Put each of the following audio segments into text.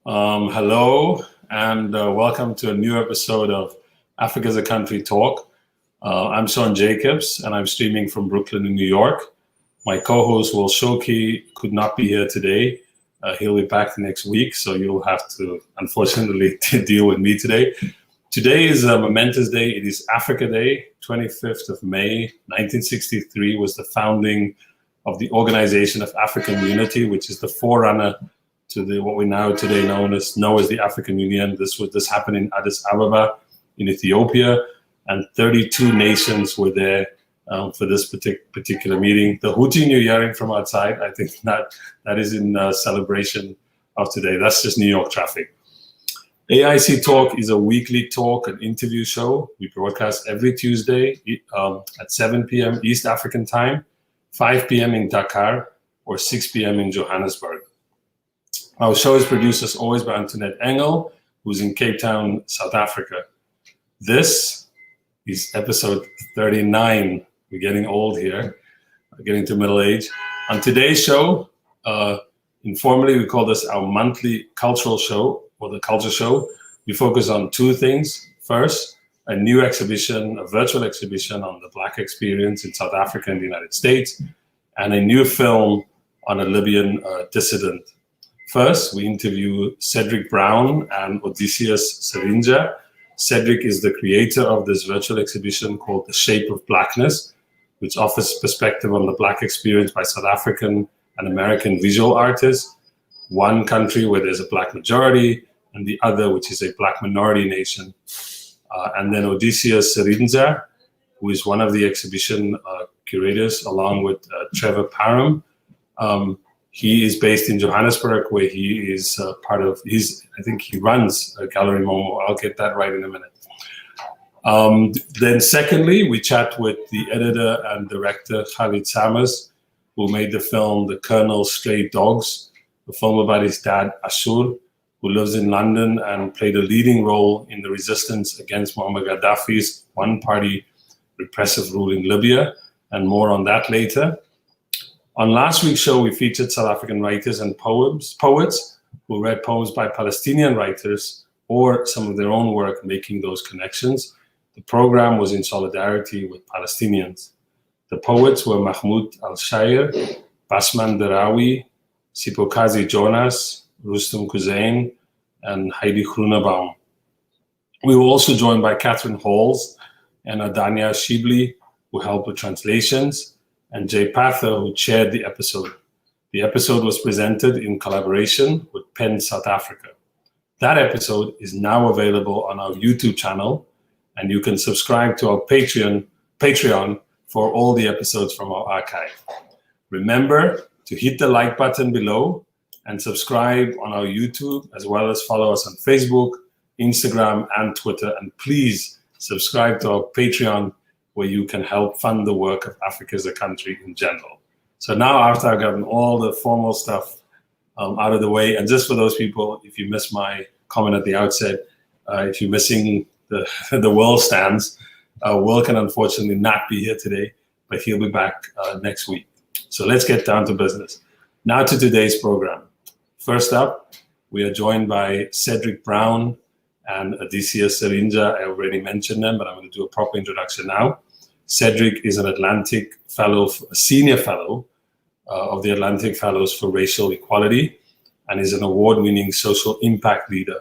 Hello, and welcome to a new episode of Africa as a Country Talk. I'm Sean Jacobs, and I'm streaming from Brooklyn in New York. My co-host, Will Shoki, could not be here today. He'll be back next week, so you'll have to, unfortunately, deal with me today. Today is a momentous day. It is Africa Day, 25th of May, 1963 was the founding of the Organization of African Unity, which is the forerunner to what we now today know as the African Union. This happened in Addis Ababa in Ethiopia, and 32 nations were there for this particular meeting. The hooting you're hearing from outside, I think that is in celebration of today. That's just New York traffic. AIAC Talk is a weekly talk and interview show. We broadcast every Tuesday at 7 p.m. East African time, 5 p.m. in Dakar, or 6 p.m. in Johannesburg. Our show is produced as always by Antoinette Engel, who's in Cape Town, South Africa. This is episode 39. We're getting old here, getting to middle age. On today's show, informally we call this our monthly cultural show, or the culture show. We focus on two things. First, a new exhibition, a virtual exhibition on the Black experience in South Africa and the United States, and a new film on a Libyan dissident. First, we interview Cedric Brown and Odysseus Shirindza. Cedric is the creator of this virtual exhibition called The Shape of Blackness, which offers perspective on the Black experience by South African and American visual artists, one country where there's a Black majority, and the other which is a Black minority nation. And then Odysseus Shirindza, who is one of the exhibition curators, along with Trevor Parham. He is based in Johannesburg, where he is I think he runs Gallery Momo. I'll get that right in a minute. Then secondly, we chat with the editor and director, Khalid Shamis, who made the film The Colonel's Stray Dogs, a film about his dad, Ashur, who lives in London and played a leading role in the resistance against Muammar Gaddafi's one-party repressive rule in Libya, and more on that later. On last week's show, we featured South African writers and poets who read poems by Palestinian writers or some of their own work making those connections. The program was in solidarity with Palestinians. The poets were Mahmoud Al-Shair, Basman Derawi, Sipokazi Jonas, Rustum Kuzain, and Heidi Groenebaum. We were also joined by Catherine Halls and Adania Shibli, who helped with translations, and Jay Pather, who chaired the episode. The episode was presented in collaboration with PEN South Africa. That episode is now available on our YouTube channel, and you can subscribe to our Patreon for all the episodes from our archive. Remember to hit the like button below and subscribe on our YouTube, as well as follow us on Facebook, Instagram, and Twitter. And please subscribe to our Patreon, where you can help fund the work of Africa as a Country in general. So now, after I've gotten all the formal stuff out of the way, and just for those people, if you missed my comment at the outset, if you're missing the world stands, Will can unfortunately not be here today, but he'll be back next week. So let's get down to business. Now to today's program. First up, we are joined by Cedric Brown and Odysseus Shirindza. I already mentioned them, but I'm going to do a proper introduction now. Cedric is an Atlantic Fellow, a senior fellow of the Atlantic Fellows for Racial Equality, and is an award-winning social impact leader.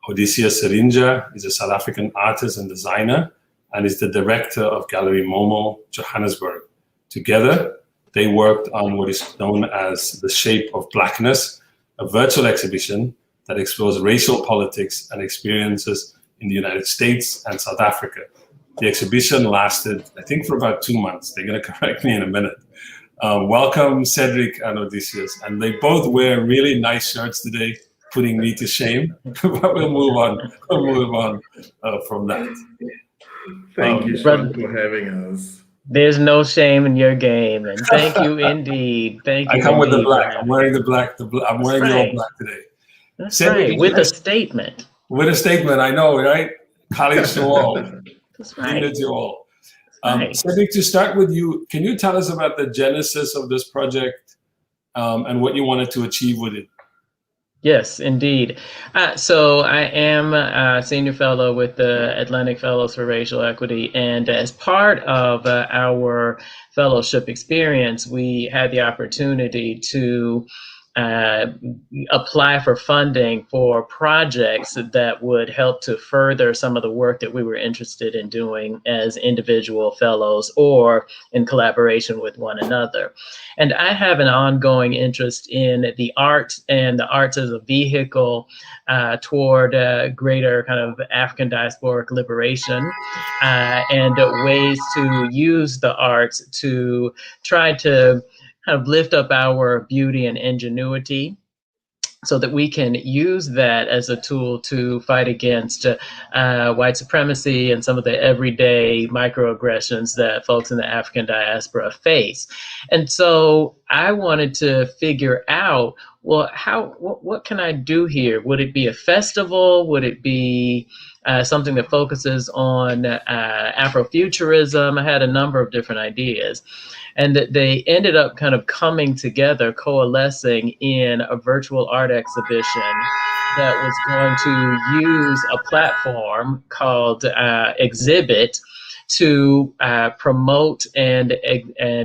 Odysseus Shirindza is a South African artist and designer, and is the director of Gallery Momo, Johannesburg. Together, they worked on what is known as The Shape of Blackness, a virtual exhibition that explores racial politics and experiences in the United States and South Africa. The exhibition lasted, I think, for about 2 months. They're going to correct me in a minute. Welcome, Cedric and Odysseus. And they both wear really nice shirts today, putting me to shame. But we'll move on. From that. Thank you, Sean, for having us. There's no shame in your game, and thank you indeed. Thank you. I come with the black. I'm wearing the black. I'm wearing the all black today. That's Cedric, right. With a statement. With a statement, I know, right? College to all. That's right. To all. Cedric, to start with you, can you tell us about the genesis of this project and what you wanted to achieve with it? Yes, indeed. So I am a senior fellow with the Atlantic Fellows for Racial Equity. And as part of our fellowship experience, we had the opportunity to uh, apply for funding for projects that would help to further some of the work that we were interested in doing as individual fellows or in collaboration with one another. And I have an ongoing interest in the arts and the arts as a vehicle toward greater kind of African diasporic liberation and ways to use the arts to try to kind of lift up our beauty and ingenuity so that we can use that as a tool to fight against white supremacy and some of the everyday microaggressions that folks in the African diaspora face. And so I wanted to figure out, well, what can I do here? Would it be a festival? Would it be something that focuses on Afrofuturism? I had a number of different ideas. And that they ended up kind of coming together, coalescing in a virtual art exhibition that was going to use a platform called Exhibit to promote and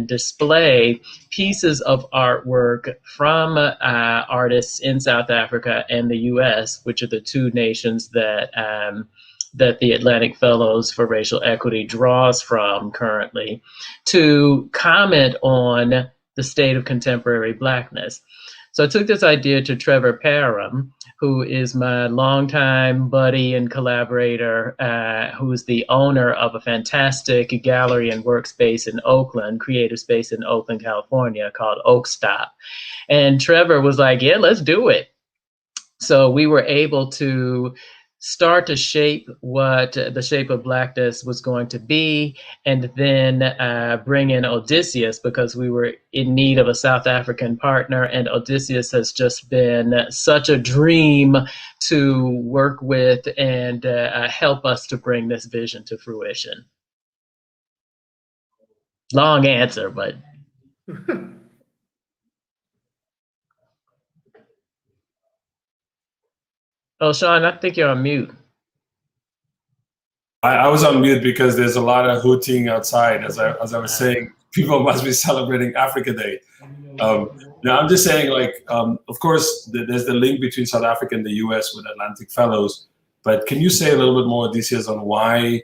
display pieces of artwork from artists in South Africa and the U.S., which are the two nations that the Atlantic Fellows for Racial Equity draws from currently, to comment on the state of contemporary Blackness. So I took this idea to Trevor Parham, who is my longtime buddy and collaborator, who is the owner of a fantastic gallery and workspace in Oakland, creative space in Oakland, California, called Oak Stop. And Trevor was like, yeah, let's do it. So we were able to start to shape what the Shape of Blackness was going to be, and then bring in Odysseus because we were in need of a South African partner, and Odysseus has just been such a dream to work with and help us to bring this vision to fruition. Long answer, but... Oh, Sean, I think you're on mute. I was on mute because there's a lot of hooting outside. As I was saying, people must be celebrating Africa Day. Now, I'm just saying, like, of course, there's the link between South Africa and the US with Atlantic Fellows. But can you say a little bit more, Odysseus, on why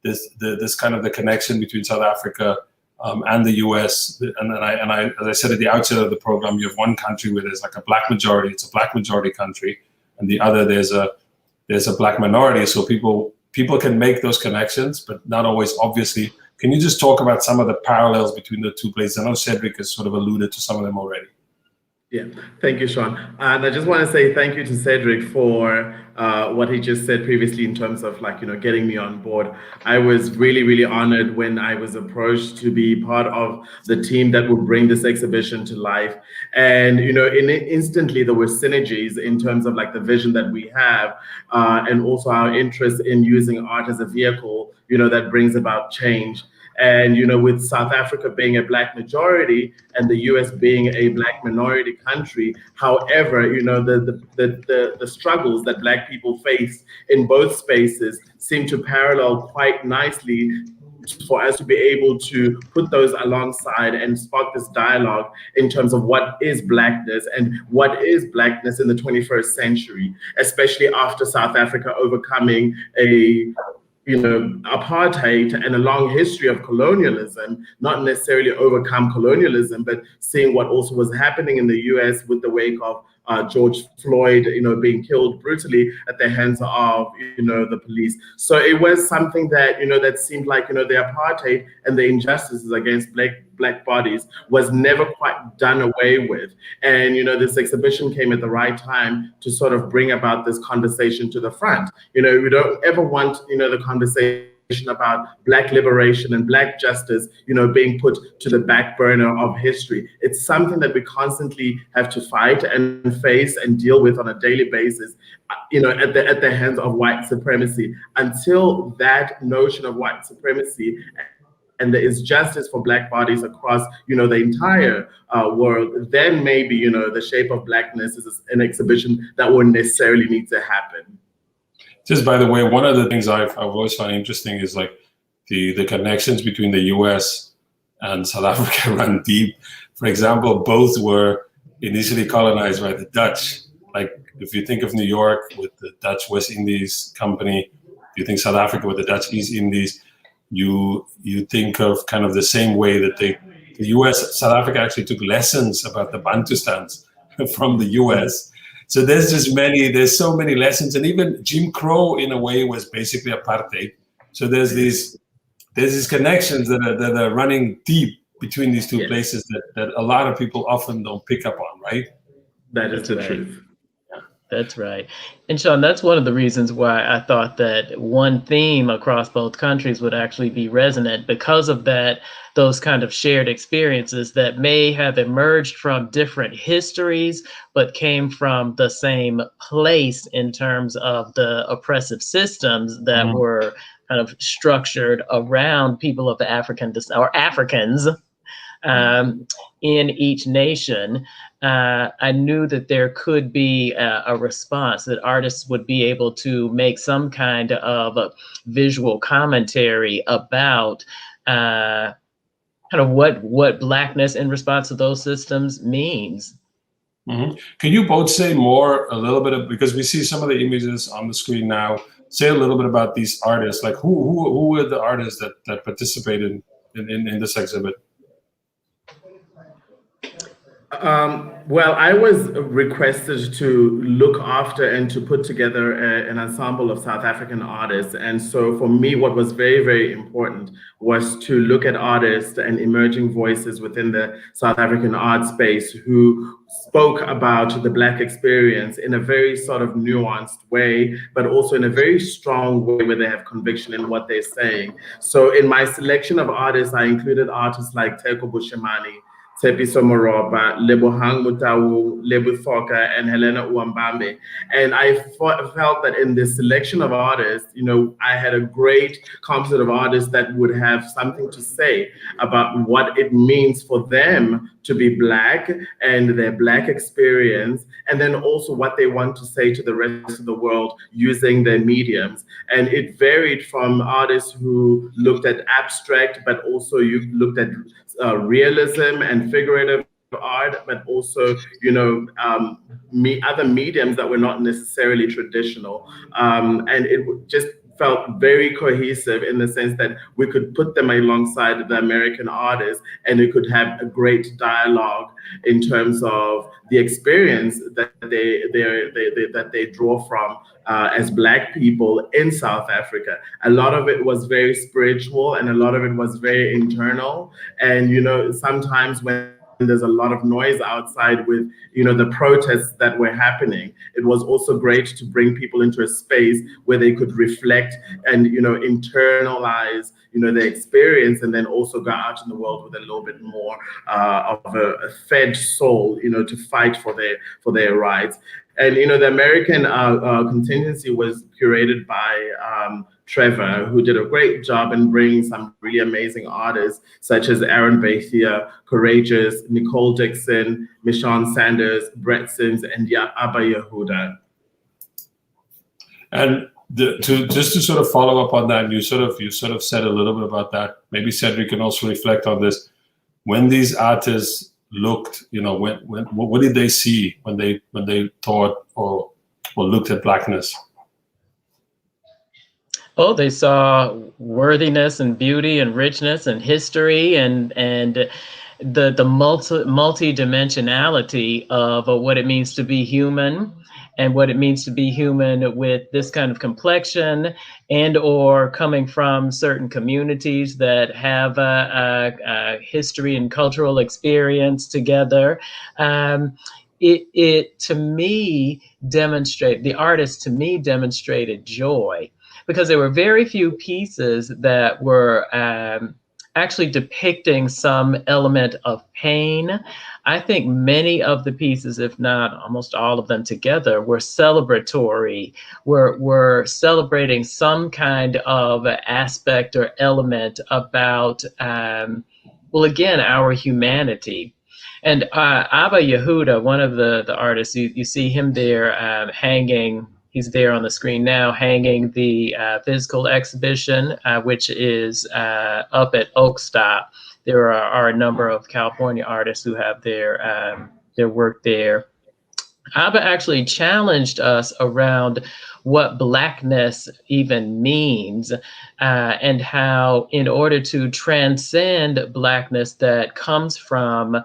this kind of the connection between South Africa and the US? And I, as I said at the outset of the program, you have one country where there's like a black majority. It's a black majority country. And the other, there's a black minority, so people can make those connections, but not always obviously. Can you just talk about some of the parallels between the two places? I know Cedric has sort of alluded to some of them already. Yeah, thank you, Sean. And I just want to say thank you to Cedric for what he just said previously in terms of, like, getting me on board. I was really, really honored when I was approached to be part of the team that would bring this exhibition to life. And, instantly there were synergies in terms of like the vision that we have and also our interest in using art as a vehicle, that brings about change. And, with South Africa being a black majority and the US being a black minority country, however, the struggles that black people face in both spaces seem to parallel quite nicely for us to be able to put those alongside and spark this dialogue in terms of what is blackness and what is blackness in the 21st century, especially after South Africa overcoming apartheid and a long history of colonialism, not necessarily overcome colonialism, but seeing what also was happening in the US with the wake of George Floyd, being killed brutally at the hands of, the police. So it was something that, that seemed like, the apartheid and the injustices against black bodies was never quite done away with. And, this exhibition came at the right time to sort of bring about this conversation to the front. We don't ever want, the conversation about black liberation and black justice, being put to the back burner of history. It's something that we constantly have to fight and face and deal with on a daily basis, at the hands of white supremacy. Until that notion of white supremacy and there is justice for Black bodies across, the entire world, then maybe, the Shape of Blackness is an exhibition that wouldn't necessarily need to happen. Just by the way, one of the things I've always found interesting is like the connections between the US and South Africa run deep. For example, both were initially colonized by the Dutch. Like if you think of New York with the Dutch West Indies Company, if you think South Africa with the Dutch East Indies, you think of kind of the same way that the US, South Africa actually took lessons about the Bantustans from the US. So there's so many lessons, and even Jim Crow in a way was basically apartheid. So there's these connections that are running deep between these two places that a lot of people often don't pick up on, right? That is the truth. That's right. And Sean, that's one of the reasons why I thought that one theme across both countries would actually be resonant, because of those kind of shared experiences that may have emerged from different histories, but came from the same place in terms of the oppressive systems that were kind of structured around people of the African descent, or Africans, in each nation. I knew that there could be a response, that artists would be able to make some kind of a visual commentary about kind of what Blackness in response to those systems means. Mm-hmm. Can you both say more a little bit because we see some of the images on the screen now. Say a little bit about these artists, like who were the artists that participated in this exhibit? Well, I was requested to look after and to put together an ensemble of South African artists. And so for me, what was very, very important was to look at artists and emerging voices within the South African art space who spoke about the Black experience in a very sort of nuanced way, but also in a very strong way where they have conviction in what they're saying. So in my selection of artists, I included artists like Teko Bushimani, Tshepiso Moroba, Lebohang Mutawu, Lebu Thoka, and Helena Uambambe. And I felt that in this selection of artists, I had a great composite of artists that would have something to say about what it means for them to be Black and their Black experience, and then also what they want to say to the rest of the world using their mediums. And it varied from artists who looked at abstract, but also you looked at realism and figurative art, but also, other mediums that were not necessarily traditional. And it just felt very cohesive in the sense that we could put them alongside the American artists and we could have a great dialogue in terms of the experience that they draw from as Black people in South Africa. A lot of it was very spiritual and a lot of it was very internal. And, sometimes when there's a lot of noise outside with, the protests that were happening, it was also great to bring people into a space where they could reflect and, internalize, their experience, and then also go out in the world with a little bit more of a fed soul, to fight for their rights. And, the American contingency was curated by Trevor, who did a great job in bringing some really amazing artists, such as Aaron Bethia, Courageous, Nicole Dixon, Michonne Sanders, Brett Sims, and Abba Yehuda. And just to sort of follow up on that, you sort of said a little bit about that. Maybe Cedric can also reflect on this. When these artists looked, what did they see when they thought or looked at Blackness? Oh, they saw worthiness and beauty and richness and history and the multi-dimensionality of what it means to be human, and what it means to be human with this kind of complexion, and or coming from certain communities that have a history and cultural experience together. It to me demonstrated, the artist to me demonstrated joy, because there were very few pieces that were actually depicting some element of pain. I think many of the pieces, if not almost all of them together, were celebratory. We're celebrating some kind of aspect or element about, well, again, our humanity. And Abba Yehuda, one of the artists, you see him there hanging. He's there on the screen now, hanging the physical exhibition, which is up at Oak Stop. There are a number of California artists who have their work there. Abba actually challenged us around what Blackness even means, and how in order to transcend Blackness that comes from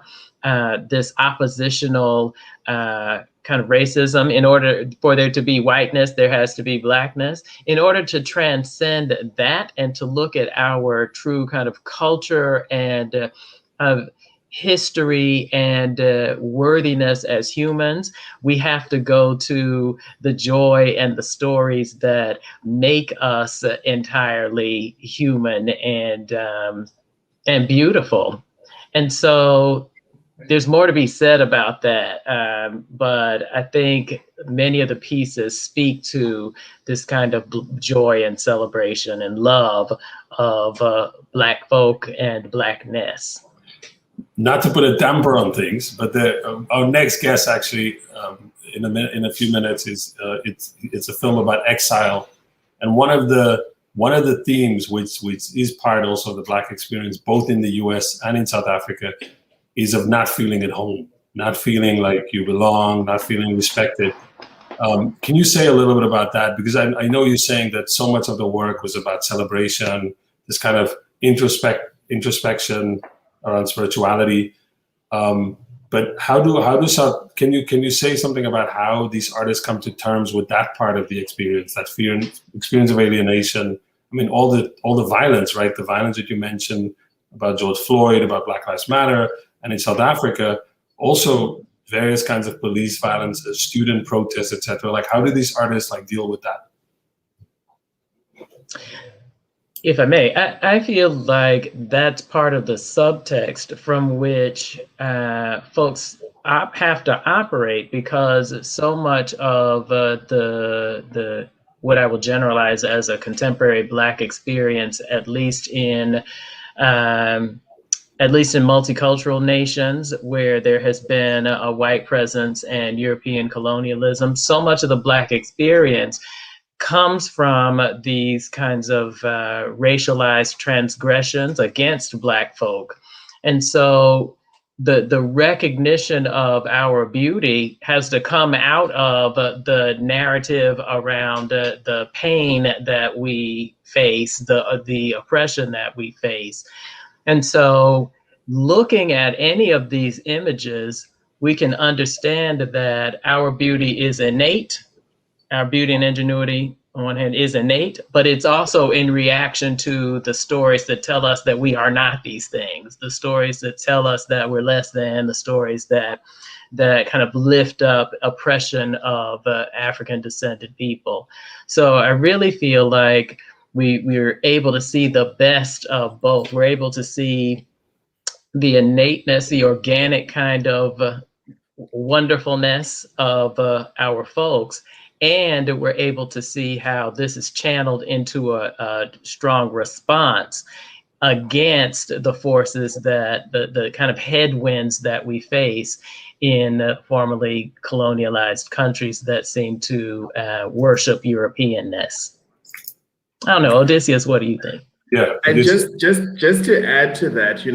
this oppositional kind of racism, in order for there to be whiteness, there has to be Blackness. In order to transcend that and to look at our true kind of culture and history and worthiness as humans, we have to go to the joy and the stories that make us entirely human and beautiful. And so there's more to be said about that, but I think many of the pieces speak to this kind of joy and celebration and love of Black folk and Blackness. Not to put a damper on things, but our next guest actually in a few minutes is it's a film about exile, and one of the themes which is part also of the Black experience, both in the U.S. and in South Africa, is of not feeling at home, not feeling like you belong, not feeling respected. Can you say a little bit about that? Because I know you're saying that so much of the work was about celebration, this kind of introspection around spirituality. But can you say something about how these artists come to terms with that part of the experience, that experience of alienation? I mean, all the violence, right? The violence that you mentioned about George Floyd, about Black Lives Matter, and in South Africa, also various kinds of police violence, student protests, etc. Like, how do these artists deal with that? If I may, I feel like that's part of the subtext from which folks have to operate, because so much of the what I will generalize as a contemporary Black experience, at least in multicultural nations where there has been a white presence and European colonialism, so much of the Black experience comes from these kinds of racialized transgressions against Black folk. And so the recognition of our beauty has to come out of the narrative around the pain that we face, the oppression that we face. And so looking at any of these images, we can understand that our beauty is innate. Our beauty and ingenuity, on one hand, is innate, but it's also in reaction to the stories that tell us that we are not these things, the stories that tell us that we're less than, the stories that kind of lift up oppression of African descended people. So I really feel like we're able to see the best of both. We're able to see the innateness, the organic kind of wonderfulness of our folks, and we're able to see how this is channeled into a strong response against the forces that the kind of headwinds that we face in formerly colonialized countries that seem to worship Europeanness. I don't know, Odysseus, what do you think? Yeah, and just to add to that,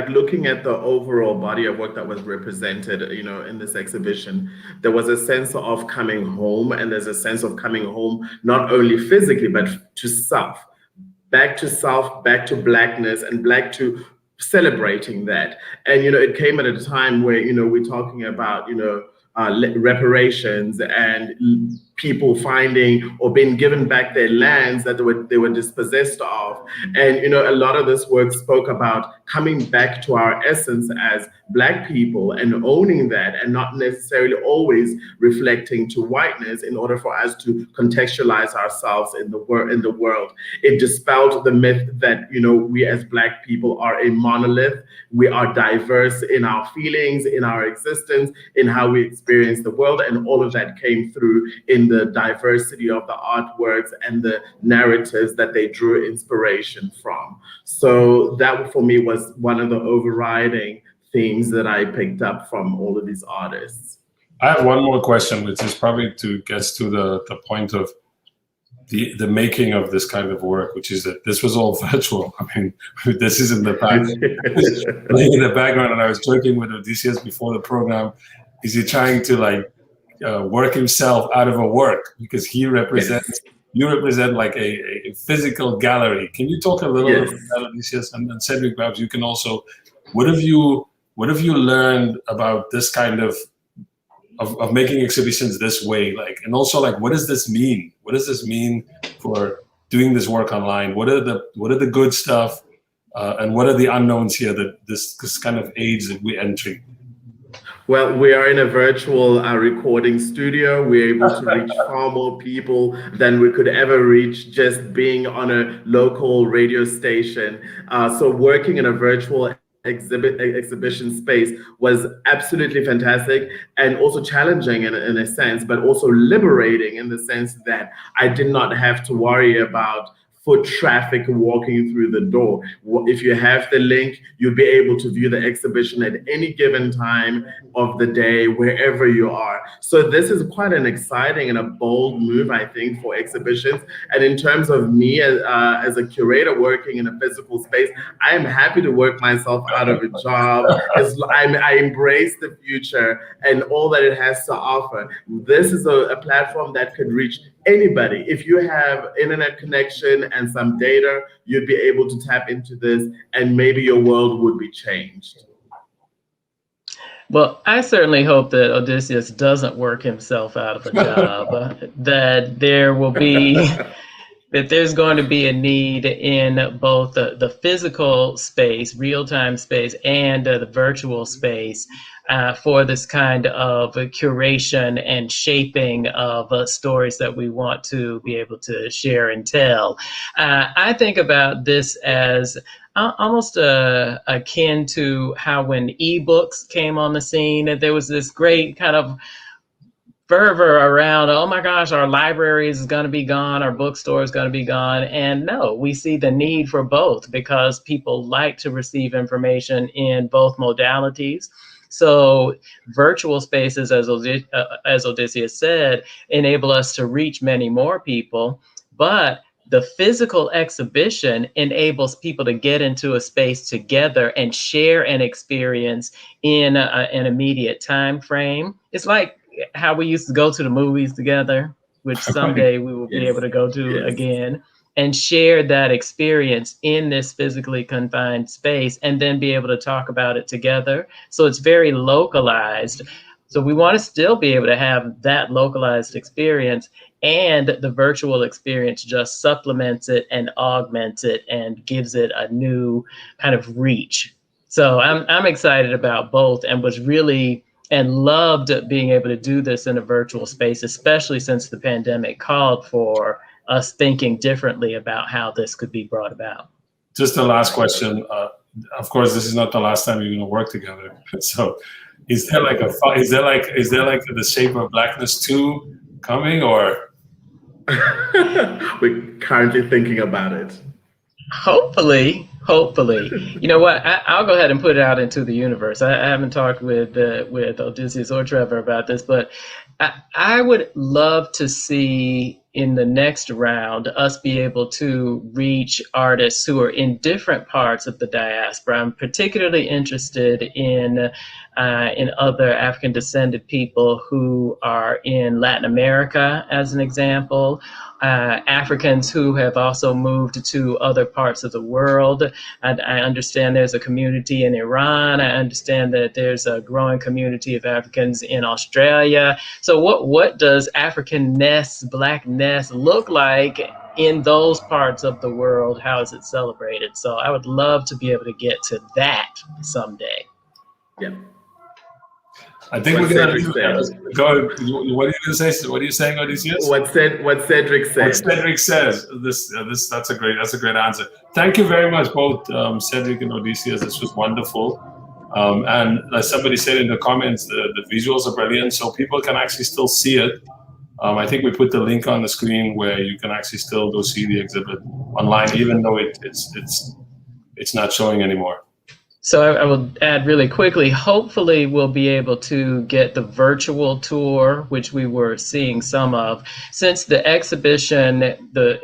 looking at the overall body of work that was represented, in this exhibition, there was a sense of coming home, and there's a sense of coming home not only physically but to self, back to Blackness, and back to celebrating that. And it came at a time where we're talking about reparations and people finding or being given back their lands that they were dispossessed of. And a lot of this work spoke about coming back to our essence as Black people and owning that, and not necessarily always reflecting to whiteness in order for us to contextualize ourselves in the world. It dispelled the myth that we as Black people are a monolith. We are diverse in our feelings, in our existence, in how we experience the world, and all of that came through in the diversity of the artworks and the narratives that they drew inspiration from. So that for me was one of the overriding themes that I picked up from all of these artists. I have one more question, which is probably to get to the point of the making of this kind of work, which is that this was all virtual. I mean, this is in the background, and I was joking with Odysseus before the program. Is he trying to work himself out of a work, because you represent like a physical gallery? Can you talk a little bit about that, Odysseus? And Cedric, perhaps you can also, what have you learned about this kind of making exhibitions this way? And also what does this mean? What does this mean for doing this work online? What are the good stuff and what are the unknowns here that this kind of age that we're entering? Well, we are in a virtual recording studio. We're able to reach far more people than we could ever reach just being on a local radio station. So working in a virtual exhibition space was absolutely fantastic, and also challenging in a sense, but also liberating in the sense that I did not have to worry about foot traffic walking through the door. If you have the link, you'll be able to view the exhibition at any given time of the day, wherever you are. So this is quite an exciting and a bold move, I think, for exhibitions. And in terms of me as a curator working in a physical space, I am happy to work myself out of a job. I embrace the future and all that it has to offer. This is a platform that could reach anybody. If you have internet connection and some data, you'd be able to tap into this, and maybe your world would be changed. Well, I certainly hope that Odysseus doesn't work himself out of a job, that there will be, that there's going to be a need in both the physical space, real-time space, and the virtual space for this kind of curation and shaping of stories that we want to be able to share and tell. I think about this as almost akin to how when ebooks came on the scene, there was this great kind of fervor around, oh my gosh, our libraries is going to be gone, our bookstore is going to be gone. And no, we see the need for both, because people like to receive information in both modalities. So virtual spaces, as Odysseus said, enable us to reach many more people, but the physical exhibition enables people to get into a space together and share an experience in an immediate time frame. It's like how we used to go to the movies together, which someday we will be able to go to again, and share that experience in this physically confined space, and then be able to talk about it together. So it's very localized. So we want to still be able to have that localized experience, and the virtual experience just supplements it and augments it and gives it a new kind of reach. So I'm excited about both, and was really and loved being able to do this in a virtual space, especially since the pandemic called for us thinking differently about how this could be brought about. Just the last question. Of course, this is not the last time you're going to work together. So, is there like the Shape of Blackness 2 coming, or? We're currently thinking about it. Hopefully. You know what? I'll go ahead and put it out into the universe. I haven't talked with Odysseus or Trevor about this, but I would love to see in the next round us be able to reach artists who are in different parts of the diaspora. I'm particularly interested in other African descended people who are in Latin America, as an example, Africans who have also moved to other parts of the world. I understand there's a community in Iran. I understand that there's a growing community of Africans in Australia. So what does Africanness, Blackness look like in those parts of the world? How is it celebrated? So I would love to be able to get to that someday. Yeah. I think What we're gonna Cedric go. What are you gonna say? What are you saying, Odysseus? What Cedric said. What Cedric says. That's a great answer. Thank you very much, both Cedric and Odysseus. This was wonderful. And as somebody said in the comments, the visuals are brilliant, so people can actually still see it. I think we put the link on the screen where you can actually still go see the exhibit online, even though it's not showing anymore. So I will add really quickly, hopefully we'll be able to get the virtual tour, which we were seeing some of. Since the exhibition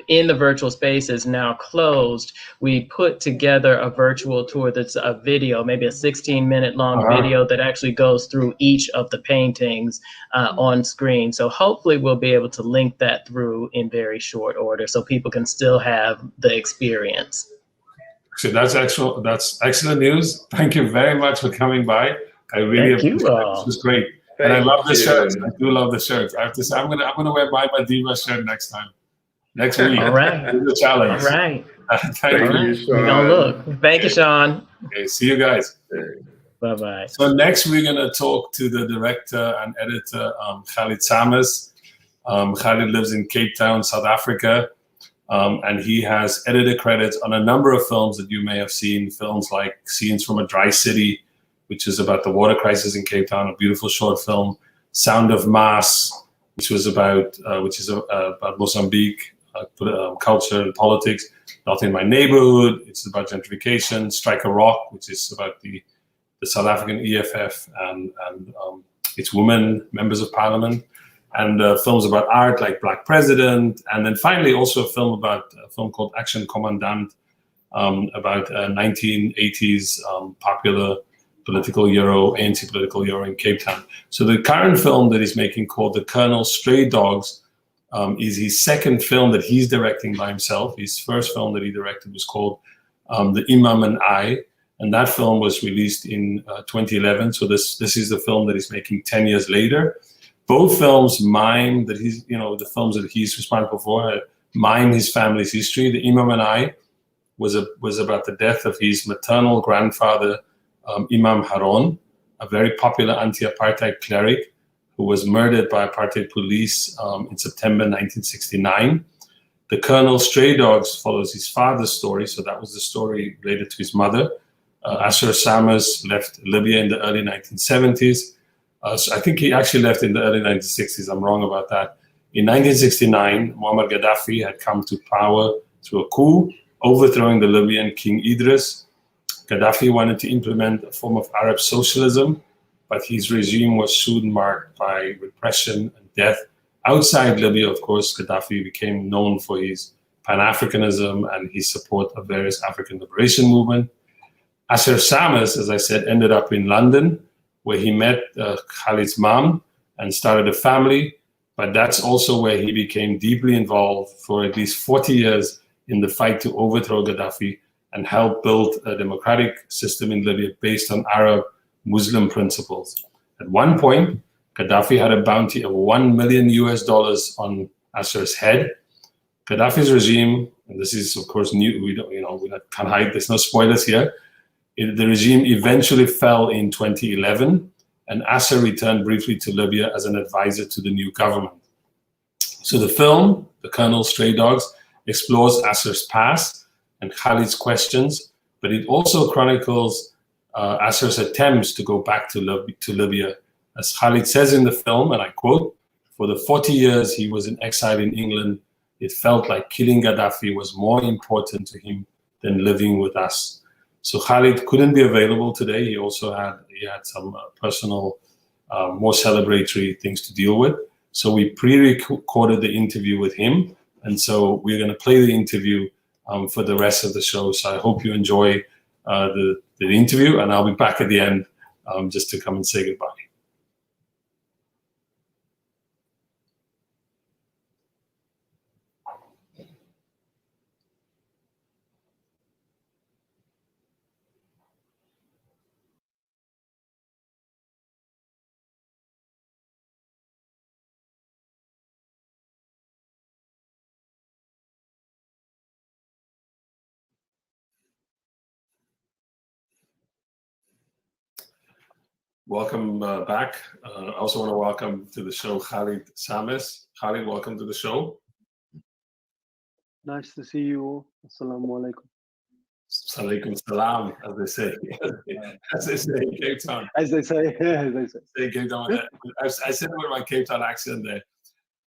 in the virtual space is now closed, we put together a virtual tour that's a video, maybe a 16-minute long video that actually goes through each of the paintings on screen. So hopefully we'll be able to link that through in very short order so people can still have the experience. So that's excellent news. Thank you very much for coming by. I really appreciate it. This was great. And I love the shirts. I do love the shirts. I have to say, I'm gonna wear my Madiba shirt next week. All right. It's a challenge. All right. Thank you, Sean. We're gonna look. Thank you, Sean. Okay, see you guys. Bye-bye. So next we're gonna talk to the director and editor, Khalid Shamis. Khalid lives in Cape Town, South Africa. And he has editor credits on a number of films that you may have seen, films like Scenes from a Dry City, which is about the water crisis in Cape Town, a beautiful short film, Sound of Mass, which is about Mozambique, culture and politics, Not in My Neighborhood, it's about gentrification, Strike a Rock, which is about the South African EFF and its women, members of parliament, and films about art like Black President, and then finally also a film called Action Commandant, about 1980s popular political hero, ANC political hero in Cape Town. So the current film that he's making, called The Colonel's Stray Dogs, is his second film that he's directing by himself. His first film that he directed was called The Imam and I, and that film was released in 2011. So this is the film that he's making 10 years later. Both films mime that he's, the films that he's responsible for, mime his family's history. The Imam and I was about the death of his maternal grandfather, Imam Haron, a very popular anti-apartheid cleric who was murdered by apartheid police in September 1969. The Colonel's Stray Dogs follows his father's story, so that was the story related to his mother. Ashur Shamis left Libya in the early 1970s. So I think he actually left in the early 1960s. I'm wrong about that. In 1969, Muammar Gaddafi had come to power through a coup, overthrowing the Libyan King Idris. Gaddafi wanted to implement a form of Arab socialism, but his regime was soon marked by repression and death. Outside Libya, of course, Gaddafi became known for his Pan-Africanism and his support of various African liberation movements. Ashur Shamis, as I said, ended up in London, where he met Khalid's mom and started a family. But that's also where he became deeply involved for at least 40 years in the fight to overthrow Gaddafi and help build a democratic system in Libya based on Arab Muslim principles. At one point, Gaddafi had a bounty of $1 million on Ashur's head. Gaddafi's regime, and this is of course new, we can't hide, there's no spoilers here. The regime eventually fell in 2011, and Ashur returned briefly to Libya as an advisor to the new government. So the film, The Colonel's Stray Dogs, explores Ashur's past and Khalid's questions, but it also chronicles Ashur's attempts to go back to Libya. As Khalid says in the film, and I quote, "For the 40 years he was in exile in England, it felt like killing Gaddafi was more important to him than living with us." So Khalid couldn't be available today. He also had some personal, more celebratory things to deal with. So we pre-recorded the interview with him, and so we're going to play the interview for the rest of the show. So I hope you enjoy the interview, and I'll be back at the end just to come and say goodbye. Welcome back. I also want to welcome to the show Khalid Shamis. Khalid, welcome to the show. Nice to see you all. Assalamu alaikum. Alaikum salam, as they say. As they say in Cape Town. As they say, as they say. Say Cape Town. I said it with my Cape Town accent there.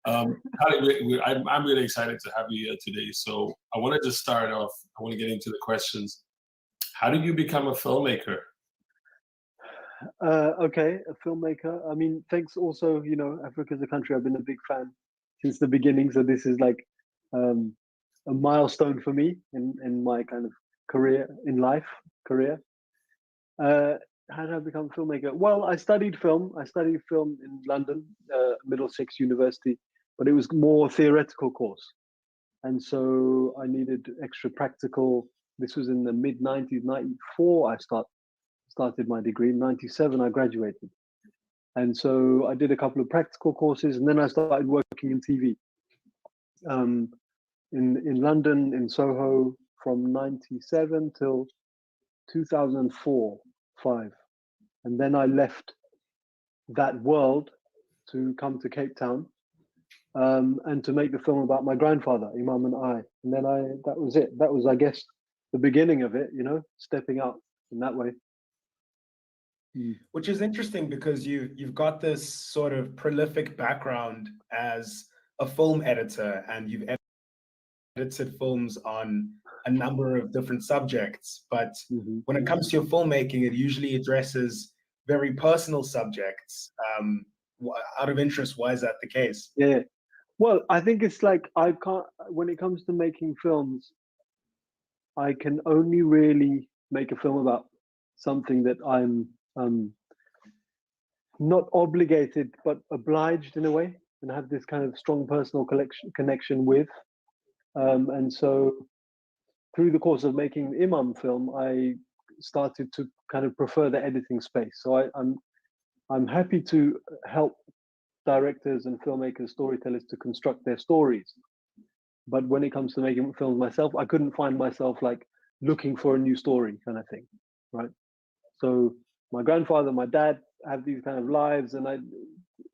Khalid, I'm really excited to have you here today. So I want to just start off. I want to get into the questions. How did you become a filmmaker? Okay, a filmmaker. I mean, thanks also, you know, Africa as a country, I've been a big fan since the beginning. So this is like a milestone for me in my kind of career, in life, career. How did I become a filmmaker? Well, I studied film. I studied film in London, Middlesex University, but it was more theoretical course. And so I needed extra practical. This was in the mid-90s, 94, I started my degree. In 97, I graduated. And so I did a couple of practical courses, and then I started working in TV. In London, in Soho, from 97 till 2004, 5. And then I left that world to come to Cape Town and to make the film about my grandfather, Imam and I. And then that was it. That was, I guess, the beginning of it, you know, stepping out in that way. Which is interesting because you've got this sort of prolific background as a film editor, and you've edited films on a number of different subjects. But when it comes to your filmmaking, it usually addresses very personal subjects. Out of interest, why is that the case? Yeah. Well, I think it's like when it comes to making films, I can only really make a film about something that I'm not obligated, but obliged in a way, and have this kind of strong personal connection with. And so through the course of making the Imam film, I started to kind of prefer the editing space. So I'm happy to help directors and filmmakers, storytellers to construct their stories. But when it comes to making films myself, I couldn't find myself like looking for a new story kind of thing, right? So my grandfather, my dad have these kind of lives, and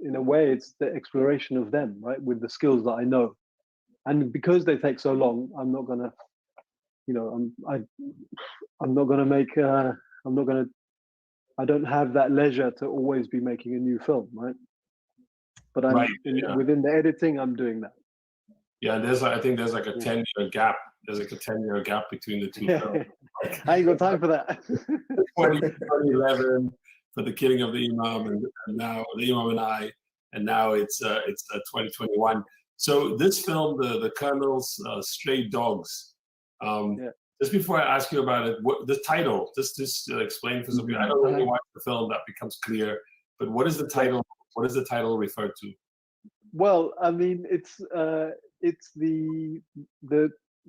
in a way, it's the exploration of them, right, with the skills that I know. And because they take so long, I'm not gonna, you know, I'm not gonna make, I don't have that leisure to always be making a new film, right? But within the editing, I'm doing that. Yeah, I think there's like a 10-year gap. There's like a 10-year gap between the two films. I ain't got time for that. 2011 for the killing of the Imam, and now the Imam and I, and now it's 2021. So this film, the Colonel's Stray Dogs. Just before I ask you about it, the title, just explain for some people. I don't really watch the film, that becomes clear. But what is the title? What does the title refer to? Well, I mean, it's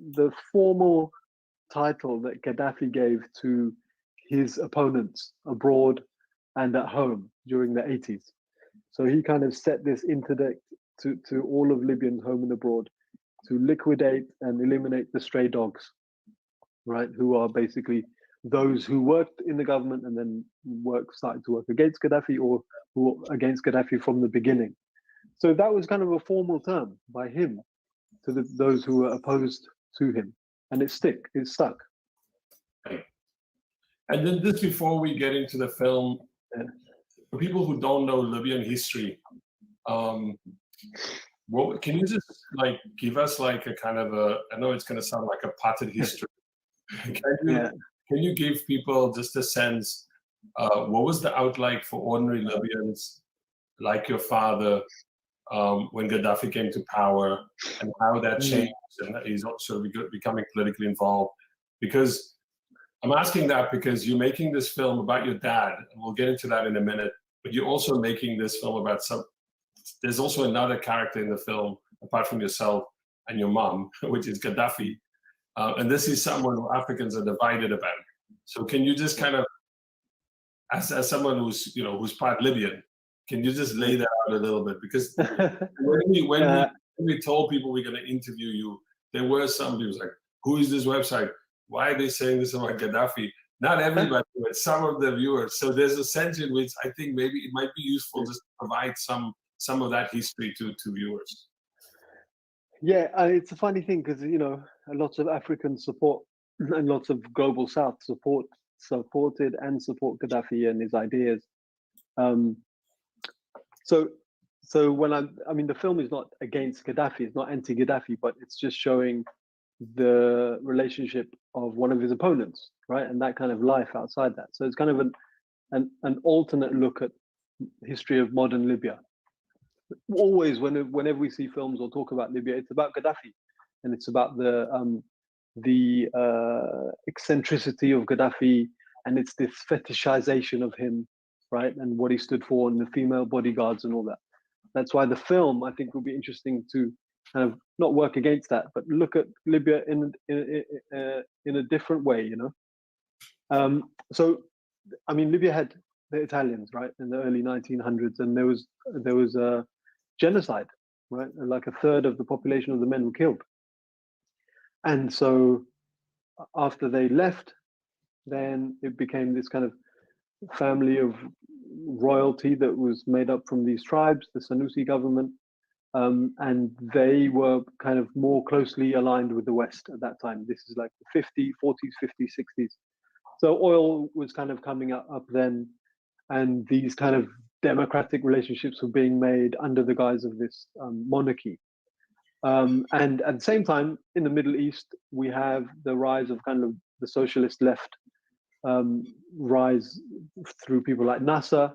the formal title that Gaddafi gave to his opponents abroad and at home during the 80s. So he kind of set this interdict to all of Libyans home and abroad to liquidate and eliminate the stray dogs, right? Who are basically those who worked in the government and then started to work against Gaddafi, or who were against Gaddafi from the beginning. So that was kind of a formal term by him to those who were opposed to him, and it stuck. And then just before we get into the film, for people who don't know Libyan history, can you just like give us like a kind of I know it's going to sound like a potted history. Can you give people just a sense, what was the outlook for ordinary Libyans like your father when Gaddafi came to power, and how that changed, and he's also becoming politically involved? Because I'm asking that because you're making this film about your dad, and we'll get into that in a minute, but you're also making this film about there's also another character in the film, apart from yourself and your mom, which is Gaddafi. And this is someone who Africans are divided about. So can you just kind of, as someone who's part Libyan, can you just lay that out a little bit? Because when we told people we're going to interview you, there were some people like, who is this website? Why are they saying this about Gaddafi? Not everybody, but some of the viewers. So there's a sense in which I think maybe it might be useful just to provide some of that history to viewers. Yeah, it's a funny thing because lots of Africans support and lots of global South supported and support Gaddafi and his ideas. So when I mean, the film is not against Gaddafi, it's not anti-Gaddafi, but it's just showing the relationship of one of his opponents, right? And that kind of life outside that. So it's kind of an alternate look at history of modern Libya. Always, whenever we see films or talk about Libya, it's about Gaddafi, and it's about the eccentricity of Gaddafi, and it's this fetishization of him, right? And what he stood for, and the female bodyguards and all that. That's why the film, I think, will be interesting to kind of not work against that, but look at Libya in a different way, So, I mean, Libya had the Italians, right, in the early 1900s, and there was a genocide, right? Like a third of the population of the men were killed. And so, after they left, then it became this kind of family of royalty that was made up from these tribes, the Sanusi government, and they were kind of more closely aligned with the West at that time. This is like the 40s, 50s, 60s. So oil was kind of coming up then, and these kind of democratic relationships were being made under the guise of this monarchy. And at the same time, in the Middle East, we have the rise of kind of the socialist left rise through people like Nasser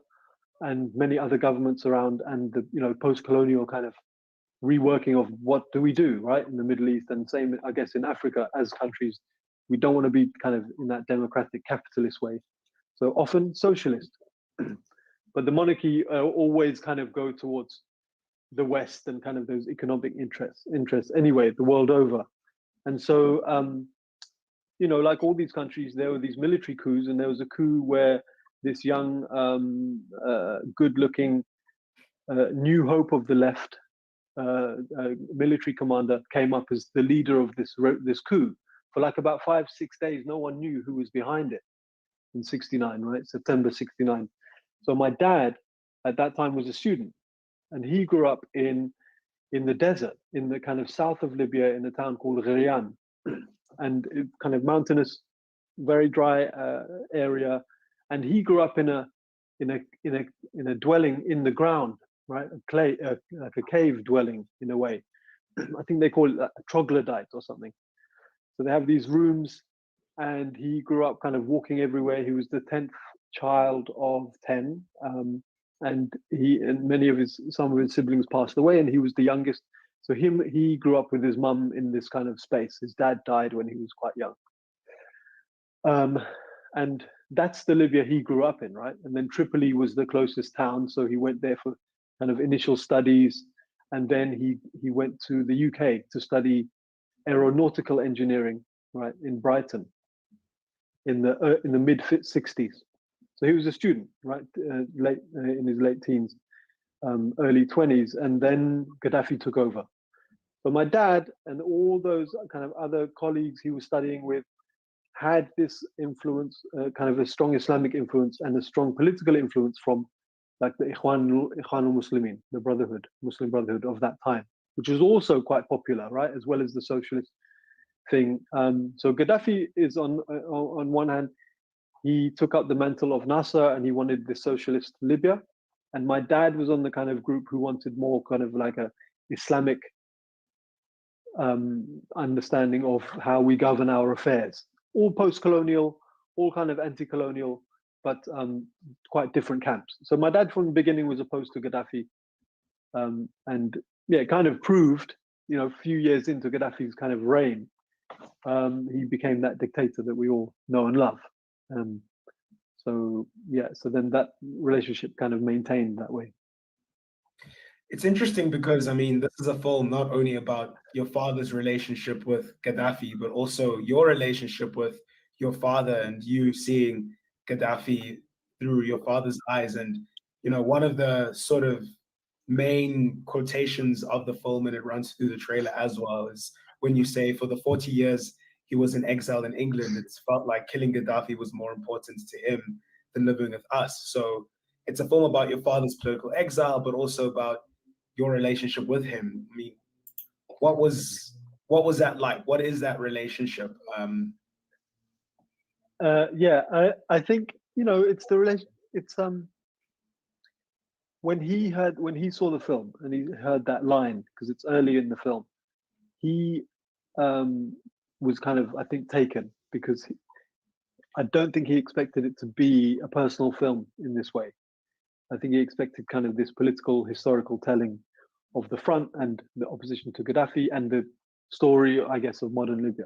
and many other governments around, and the post-colonial kind of reworking of what do we do, right, in the Middle East, and same, I guess, in Africa as countries. We don't want to be kind of in that democratic capitalist way, so often socialist. But the monarchy always kind of go towards the West and kind of those economic interests anyway, the world over. And so like all these countries, there were these military coups, and there was a coup where this young, good-looking, new hope of the left military commander came up as the leader of this coup. For like about 5-6 days, no one knew who was behind it in 69, right? September 69. So my dad at that time was a student, and he grew up in the desert, in the kind of south of Libya, in a town called Gherian, and it kind of mountainous, very dry area. And he grew up in a dwelling in the ground, right? Like a cave dwelling in a way. I think they call it a troglodyte or something. So they have these rooms, and he grew up kind of walking everywhere. He was the 10th child of 10, and some of his siblings passed away, and he was the youngest. So he grew up with his mum in this kind of space. His dad died when he was quite young. And that's the Libya he grew up in, right? And then Tripoli was the closest town, so he went there for kind of initial studies, and then he went to the UK to study aeronautical engineering, right, in Brighton, in the mid 60s. So he was a student, right, in his late teens, early 20s, and then Gaddafi took over. But my dad and all those kind of other colleagues he was studying with had this influence, kind of a strong Islamic influence and a strong political influence from like the Ikhwan al-Muslimin, the Muslim Brotherhood of that time, which was also quite popular, right, as well as the socialist thing. So Gaddafi is on one hand, he took up the mantle of Nasser and he wanted the socialist Libya. And my dad was on the kind of group who wanted more kind of like a Islamic understanding of how we govern our affairs. All post-colonial, all kind of anti-colonial, but quite different camps. So my dad from the beginning was opposed to Gaddafi. And yeah, it kind of proved, a few years into Gaddafi's kind of reign, he became that dictator that we all know and love. So then that relationship kind of maintained that way. It's interesting because, I mean, this is a film not only about your father's relationship with Gaddafi, but also your relationship with your father and you seeing Gaddafi through your father's eyes. And, one of the sort of main quotations of the film, and it runs through the trailer as well, is when you say, for the 40 years he was in exile in England, it's felt like killing Gaddafi was more important to him than living with us. So it's a film about your father's political exile, but also about your relationship with him. I mean, what was that like? What is that relationship? Yeah, I think, you know, it's the relation. It's when he saw the film and he heard that line, because it's early in the film, he was kind of, I think, taken, because I don't think he expected it to be a personal film in this way. I think he expected kind of this political, historical telling of the front and the opposition to Gaddafi and the story, I guess, of modern Libya.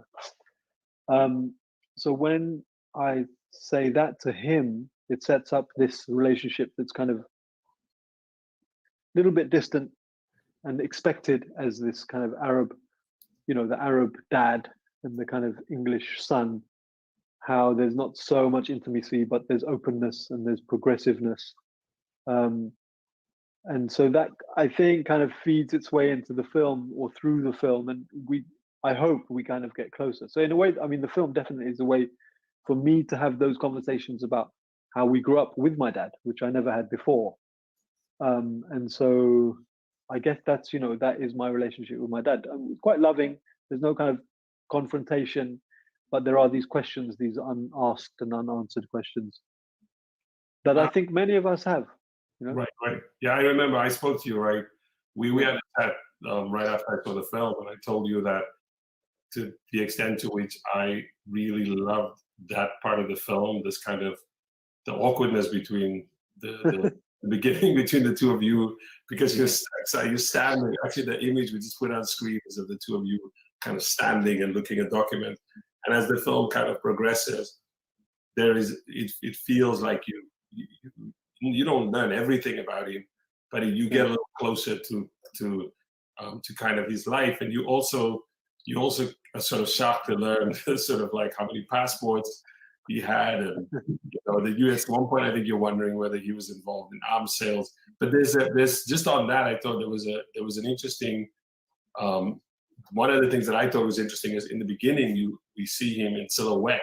So when I say that to him, it sets up this relationship that's kind of a little bit distant and expected as this kind of Arab, you know, the Arab dad and the kind of English son, how there's not so much intimacy, but there's openness and there's progressiveness. And so that, I think, kind of feeds its way into the film or through the film. And I hope we kind of get closer. So in a way, I mean, the film definitely is a way for me to have those conversations about how we grew up with my dad, which I never had before. And so I guess that's, you know, that is my relationship with my dad. I'm quite loving. There's no kind of confrontation, but there are these questions, these unasked and unanswered questions that I think many of us have. You know? Right. Yeah, I remember I spoke to you, right? We had a chat right after I saw the film, and I told you that to the extent to which I really loved that part of the film, this kind of the awkwardness between the beginning between the two of you, because you're standing. Actually, the image we just put on screen is of the two of you kind of standing and looking at document. And as the film kind of progresses, it feels like you don't learn everything about him, but you get a little closer to kind of his life, and you also are sort of shocked to learn sort of like how many passports he had, and you know, the U.S. At one point I think you're wondering whether he was involved in arms sales. But there's just on that, I thought there was an interesting. One of the things that I thought was interesting is in the beginning we see him in silhouette.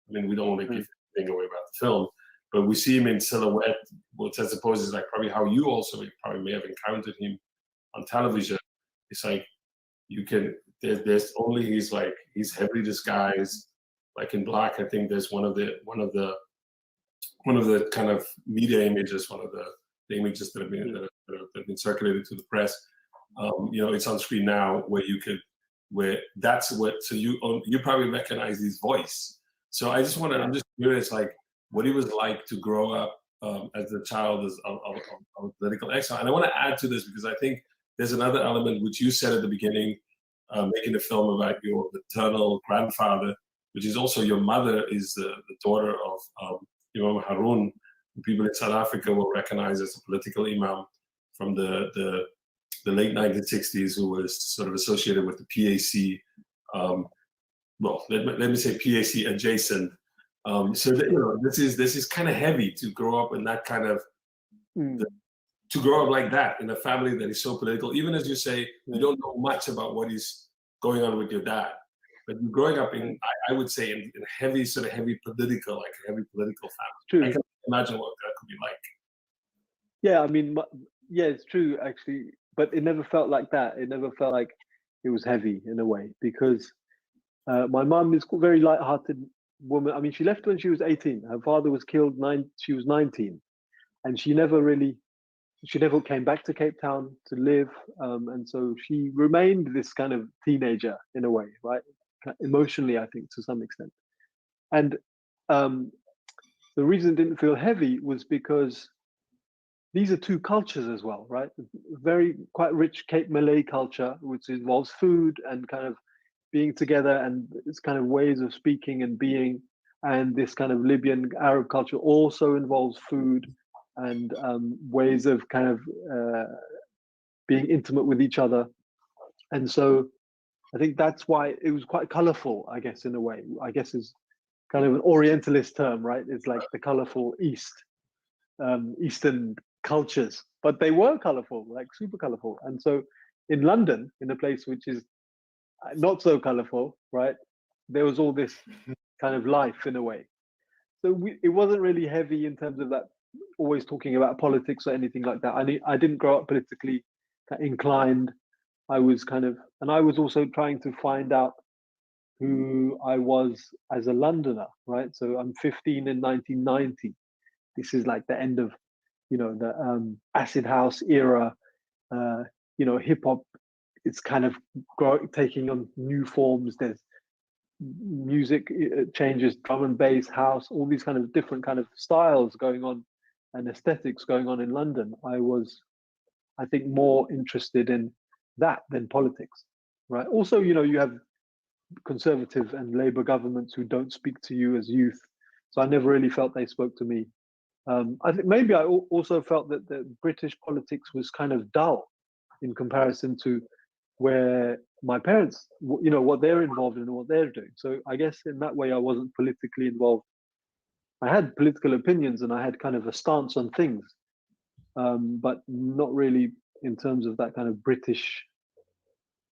I mean, we don't want to give anything away about the film, but we see him in silhouette, which I suppose is like probably how you also probably may have encountered him on television. It's like there's only he's heavily disguised, like in black. I think there's one of the kind of media images, one of the images that have been circulated to the press. You know, it's on screen now where that's what. So you probably recognize his voice. So I'm just curious, like what it was like to grow up as a child of political exile. And I want to add to this because I think there's another element which you said at the beginning, making the film about your maternal grandfather, which is also your mother is the daughter of Imam Harun, who people in South Africa will recognize as a political imam from the late 1960s, who was sort of associated with the PAC. Well, let me say PAC adjacent. So that, you know, this is kind of heavy to grow up in that kind of to grow up like that in a family that is so political. Even as you say, you don't know much about what is going on with your dad, but you're growing up in, I would say, in heavy political family. True. I can imagine what that could be like. Yeah, I mean, yeah, it's true actually, but it never felt like that. It never felt like it was heavy in a way, because my mum is a very light-hearted woman. I mean, she left when she was 18. Her father was killed she was 19, and she never came back to Cape Town to live, and so she remained this kind of teenager in a way, right? Emotionally, I think, to some extent. And the reason it didn't feel heavy was because these are two cultures as well, right? Quite rich Cape Malay culture, which involves food and kind of being together, and it's kind of ways of speaking and being. And this kind of Libyan Arab culture also involves food and ways of kind of being intimate with each other. And so I think that's why it was quite colorful, I guess, in a way. I guess is kind of an Orientalist term, right? It's like the colorful Eastern cultures, but they were colorful, like super colorful. And so in London, in a place which is not so colorful, right? there was all this kind of life in a way. So it wasn't really heavy in terms of that, always talking about politics or anything like that. I didn't grow up politically inclined. I was and I was also trying to find out who I was as a Londoner, right? So I'm 15 in 1990. This is like the end of, the acid house era. Hip hop, it's kind of taking on new forms. There's music changes, drum and bass, house, all these kind of different kind of styles going on and aesthetics going on in London. I was, I think, more interested in that than politics, right? Also, you have Conservative and Labour governments who don't speak to you as youth. So I never really felt they spoke to me. I think maybe I also felt that the British politics was kind of dull in comparison to where my parents, what they're involved in and what they're doing. So I guess in that way, I wasn't politically involved. I had political opinions and I had kind of a stance on things, but not really in terms of that kind of British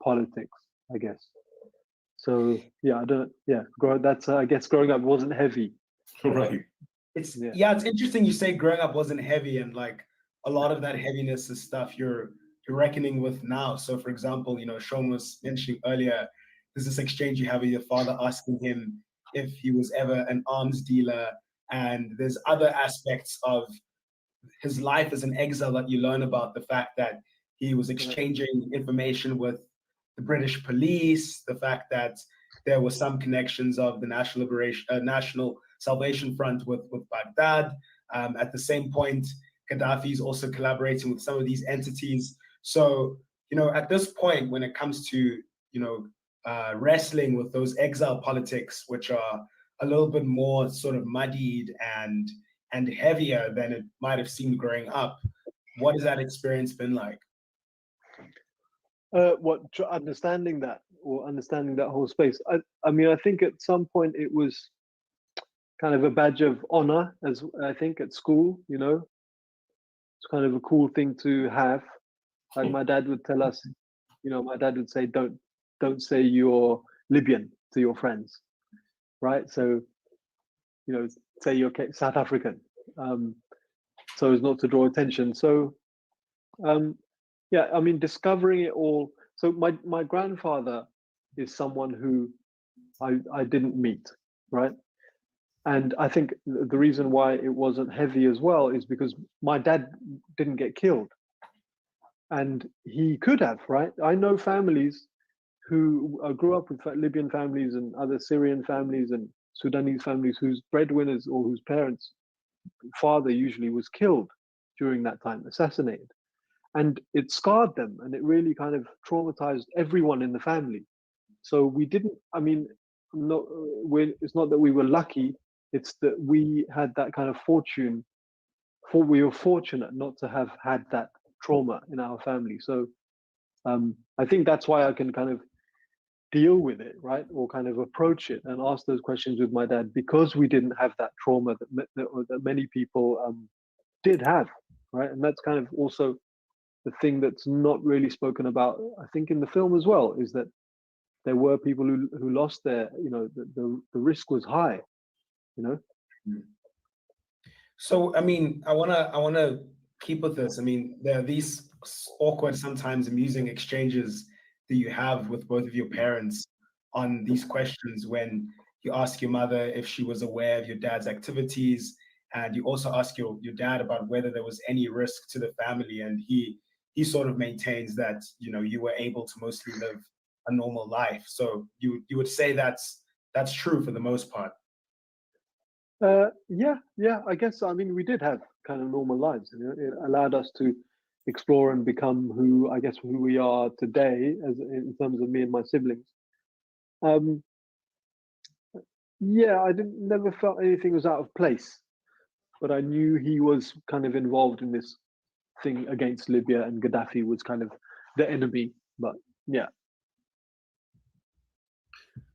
politics, I guess. So yeah, that's I guess growing up wasn't heavy. Right. It's interesting you say growing up wasn't heavy, and like a lot of that heaviness is stuff you're reckoning with now. So for example, Sean was mentioning earlier, there's this exchange you have with your father asking him if he was ever an arms dealer, and there's other aspects of his life as an exile that you learn about, the fact that he was exchanging information with the British police, the fact that there were some connections of the National Salvation Front with Baghdad. At the same point, Gaddafi is also collaborating with some of these entities. So, at this point, when it comes to, wrestling with those exile politics, which are a little bit more sort of muddied and heavier than it might have seemed growing up, what has that experience been like? Understanding that whole space. I mean, I think at some point it was kind of a badge of honor, as I think at school, it's kind of a cool thing to have. Like my dad would tell us, my dad would say, don't say you're Libyan to your friends, right? So, say you're South African, so as not to draw attention. So, yeah, I mean, discovering it all. So my grandfather is someone who I didn't meet, right? And I think the reason why it wasn't heavy as well is because my dad didn't get killed. And he could have, right? I know families who grew up with Libyan families and other Syrian families and Sudanese families whose breadwinners or whose parents, father usually was killed during that time, assassinated. And it scarred them and it really kind of traumatized everyone in the family. So we didn't, I mean, it's not that we were lucky, it's that we had that kind of fortune, we were fortunate not to have had that trauma in our family. So I think that's why I can kind of deal with it, right? Or kind of approach it and ask those questions with my dad, because we didn't have that trauma that many people did have, right? And that's kind of also the thing that's not really spoken about, I think, in the film as well, is that there were people who lost their, the risk was high, So, I mean, I wanna keep with this. I mean, there are these awkward, sometimes amusing exchanges that you have with both of your parents on these questions, when you ask your mother if she was aware of your dad's activities, and you also ask your dad about whether there was any risk to the family, and he sort of maintains that you were able to mostly live a normal life. So you would say that's true for the most part. Yeah, I guess. I mean, we did have kind of normal lives. It allowed us to explore and become who we are today, as in terms of me and my siblings. Yeah, I never felt anything was out of place, but I knew he was kind of involved in this thing against Libya, and Gaddafi was kind of the enemy. But yeah,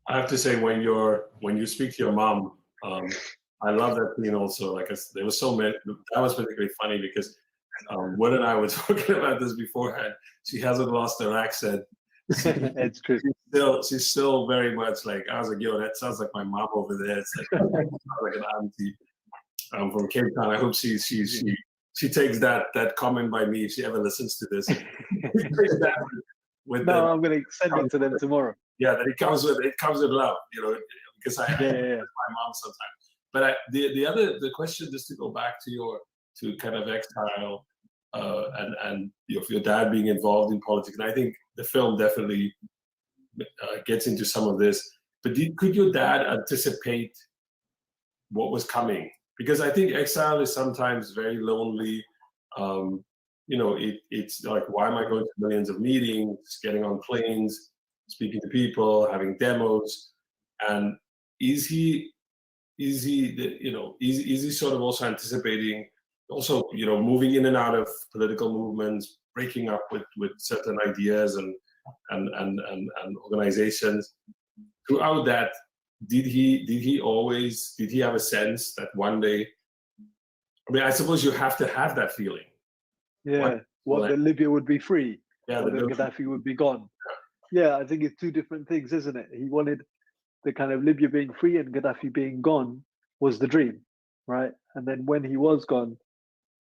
I have to say, when you speak to your mom, I love that scene also. Like, there was so many. That was particularly funny because Wood and I were talking about this beforehand. She hasn't lost her accent It's true. She's still very much like, I was like, yo, that sounds like my mom over there. It's like, like an auntie from Cape Town. I hope she takes that comment by me if she ever listens to this. I'm going to send it to them tomorrow. Yeah, that it comes with love, you know, because I my mom sometimes. But the question, just to go back to kind of exile and your dad being involved in politics, and I think the film definitely gets into some of this. But could your dad anticipate what was coming? Because I think exile is sometimes very lonely. You know, it's like, why am I going to millions of meetings, getting on planes, speaking to people, having demos, and is he sort of also anticipating, also, you know, moving in and out of political movements, breaking up with certain ideas and organizations? Throughout that, did he have a sense that one day, I mean, I suppose you have to have that feeling. Yeah, that Libya would be free, yeah, or that Gaddafi would be gone. Yeah, I think it's two different things, isn't it? He wanted the kind of Libya being free and Gaddafi being gone was the dream, right? And then when he was gone,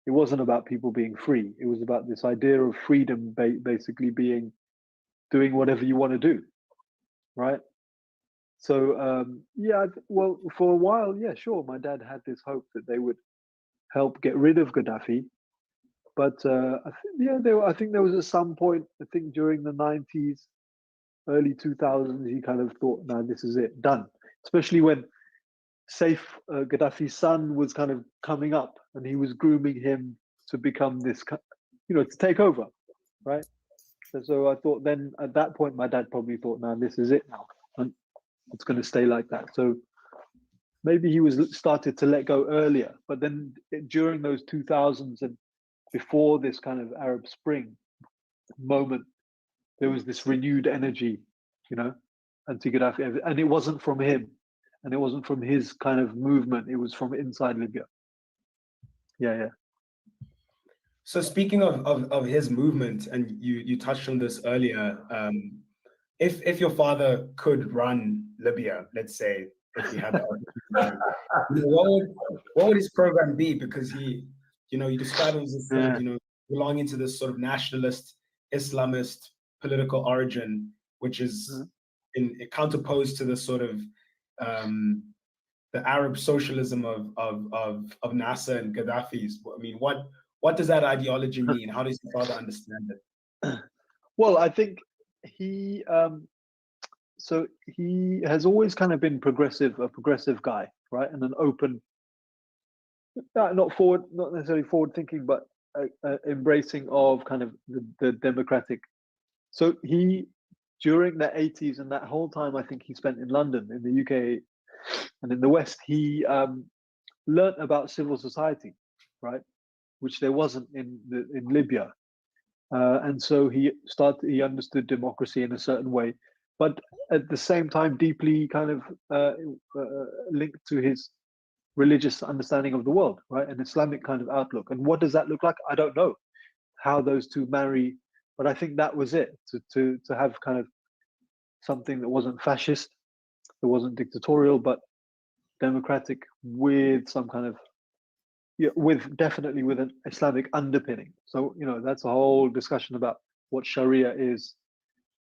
it wasn't about people being free. It was about this idea of freedom, basically doing whatever you want to do, right? So, well, for a while, yeah, sure, my dad had this hope that they would help get rid of Gaddafi. But I think there was at some point, I think during the 90s, early 2000s, he kind of thought, no, this is it, done. Especially when Saif, Gaddafi's son, was kind of coming up and he was grooming him to become this, you know, to take over, right? So I thought then at that point, my dad probably thought, no, this is it now. And it's going to stay like that. So maybe he started to let go earlier. But then during those 2000s and before this kind of Arab Spring moment, there was this renewed energy, you know, anti-Gaddafi, and it wasn't from him, and it wasn't from his kind of movement. It was from inside Libya. Yeah. So speaking of his movement, and you touched on this earlier, if your father could run Libya, let's say, if he had that, what would his program be? Because he, you know, you describe him as you know, belonging to this sort of nationalist, Islamist political origin, which is in counterposed to the sort of the Arab socialism of Nasser and Gaddafi's. I mean, what does that ideology mean? How does your father understand it? Well, I think he has always kind of been a progressive guy, right, and an open, not necessarily forward thinking, but embracing of kind of the democratic. So he, during the 80s and that whole time I think he spent in London, in the UK and in the West, he learnt about civil society, right, which there wasn't in Libya. And so he understood democracy in a certain way, but at the same time deeply kind of linked to his religious understanding of the world, right, an Islamic kind of outlook. And what does that look like? I don't know how those two marry, but I think that was it, to have kind of something that wasn't fascist, that wasn't dictatorial, but democratic, with some kind of, definitely with an Islamic underpinning. So, you know, that's a whole discussion about what Sharia is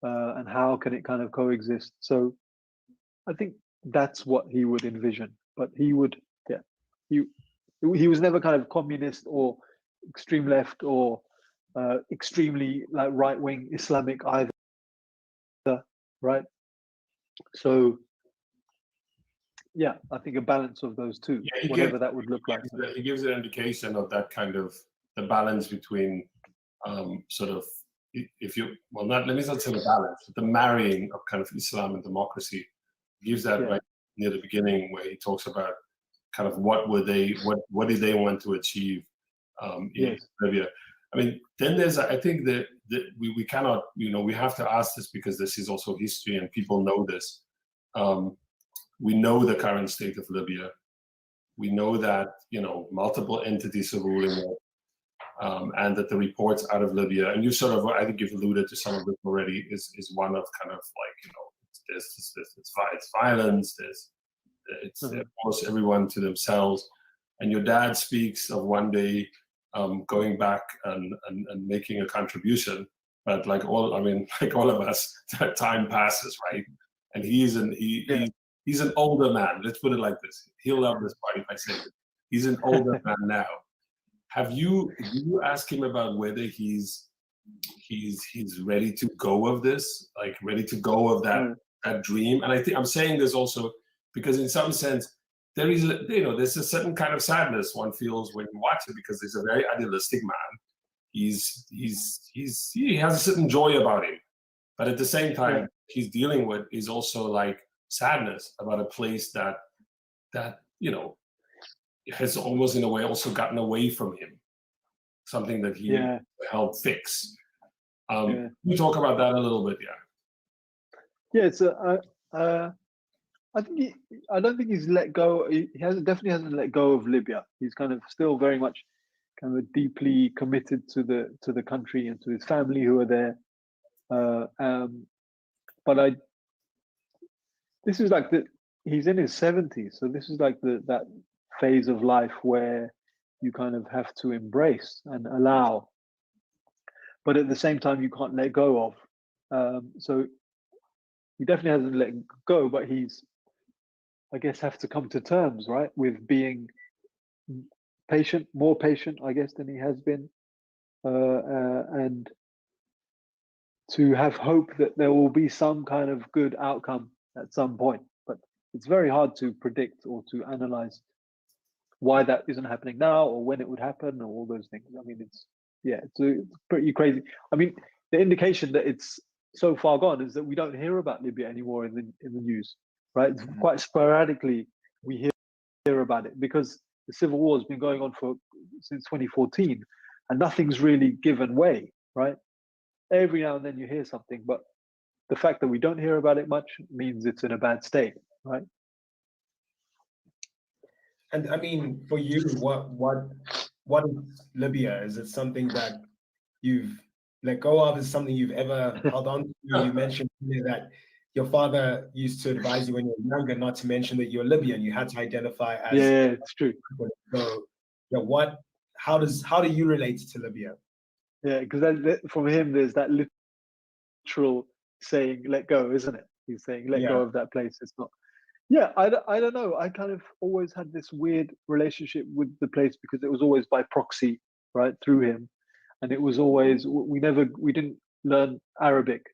and how can it kind of coexist. So I think that's what he would envision, but he would, he was never kind of communist or extreme left or extremely like right-wing Islamic either, right? So yeah, I think a balance of those two, whatever that would look like. He gives an indication of that kind of the balance between sort of, let me not say the balance, but the marrying of kind of Islam and democracy. He gives that right near the beginning, where he talks about kind of what did they want to achieve in Libya. I mean, then there's, I think that we cannot, we have to ask this because this is also history and people know this. We know the current state of Libya. We know that, multiple entities are ruling it. and that the reports out of Libya, and you sort of, I think you've alluded to some of it already, is one of kind of like, it's violence, it's almost everyone to themselves. And your dad speaks of one day going back and making a contribution, but like all of us, that time passes, right? And he's an older man. Let's put it like this. He'll love this part if I say it. He's an older man now. Do you ask him about whether he's ready to go of this, like ready to go of that dream? And I think I'm saying this also because in some sense there is, there's a certain kind of sadness one feels when you watch it, because he's a very idealistic man. He has a certain joy about him, but at the same time he's dealing with is also like sadness about a place that has almost in a way also gotten away from him, something that he helped fix. Can you talk about that a little bit? It's I don't think he's let go. He definitely hasn't let go of Libya. He's kind of still very much kind of deeply committed to the country and to his family who are there. But this is like he's in his 70s, so this is like that phase of life where you kind of have to embrace and allow, but at the same time you can't let go of. So he definitely hasn't let go, but he's, I guess, have to come to terms, right, with being more patient, I guess, than he has been, and to have hope that there will be some kind of good outcome at some point. But it's very hard to predict or to analyze why that isn't happening now or when it would happen or all those things. I mean, it's pretty crazy. I mean, the indication that it's so far gone is that we don't hear about Libya anymore in the news, right? Mm-hmm. Quite sporadically we hear about it because the civil war has been going on since 2014 and nothing's really given way, right? Every now and then you hear something, but the fact that we don't hear about it much means it's in a bad state, right? And I mean, for you, what is Libya? Is it something that you've let go of? Is it something you've ever held on to? You mentioned that your father used to advise you when you were younger not to mention that you're Libyan. You had to identify as. Yeah, it's true. So, how do you relate to Libya? Yeah, because from him, there's that literal saying, let go, isn't it? He's saying, let go of that place. It's not. Yeah, I don't know. I kind of always had this weird relationship with the place because it was always by proxy, right, through him. And it was always, we didn't learn Arabic,